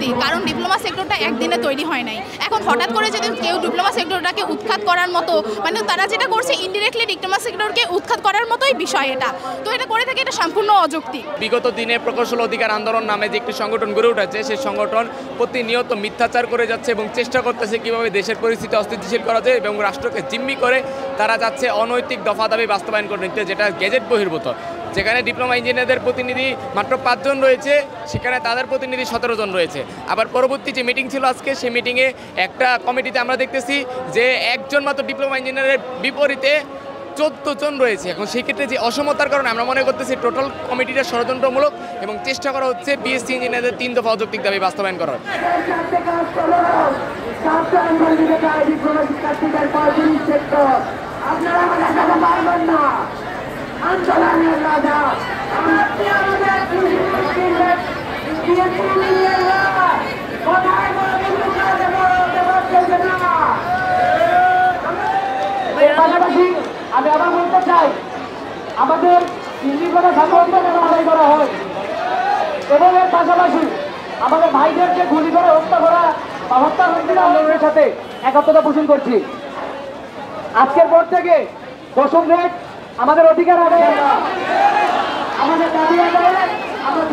অযৌক্তিক, কারণ ডিপ্লোমা সেক্টরটা একদিনে তৈরি হয় নাই। এখন হঠাৎ করে যদি কেউ ডিপ্লোমা সেক্টরটাকে উৎখাত করার মতো, মানে তারা যেটা করছে ইনডিরেক্টলি ডিপ্লোমা সেক্টরকে উৎখাত করার মতোই বিষয় এটা, তো এটা করে থাকে, এটা সম্পূর্ণ অযৌক্তিক। বিগত দিনে প্রকৌশল অধিকার আন্দোলন নামে যে একটি সংগঠন গড়ে উঠেছে, সেই সংগঠন প্রতিনিয়ত মিথ্যাচার করে যাচ্ছে এবং চেষ্টা করতেছে কীভাবে দেশের পরিস্থিতি অস্থিতিশীল করা যায় এবং রাষ্ট্রকে জিম্মি করে তারা যাচ্ছে অনৈতিক দফা দাবি বাস্তবায়ন করে নিতে, যেটা গেজেট বহির্ভূত। যেখানে ডিপ্লোমা ইঞ্জিনিয়ারদের প্রতিনিধি মাত্র 5 জন রয়েছে, সেখানে তাদের প্রতিনিধি 17 জন রয়েছে। আবার পরবর্তী যে মিটিং ছিল আজকে, সেই মিটিংয়ে একটা কমিটিতে আমরা দেখতেছি যে একজন মাত্র ডিপ্লোমা ইঞ্জিনিয়ারের বিপরীতে 14 জন রয়েছে। এখন সেই ক্ষেত্রে যে অসমতার কারণে আমরা মনে করতেছি টোটাল কমিটিটা ষড়যন্ত্রমূলক এবং চেষ্টা করা হচ্ছে বিএসসি ইঞ্জিনিয়ারদের 3 দফা অযৌক্তিক দাবি বাস্তবায়ন করার। আমি আবার বলতে চাই, আমাদের ইন্দিকরা সাধারণত আদায় করা হয় এবং এর পাশাপাশি আমাদের ভাইদেরকে গুলি করে হত্যা করা বা হত্যা আন্দোলনের সাথে একাত্মতা পোষণ করছি। আজকের পর থেকে দশম আমাদের অধিকার আদায়, আমাদের দাবি আদায় আমরা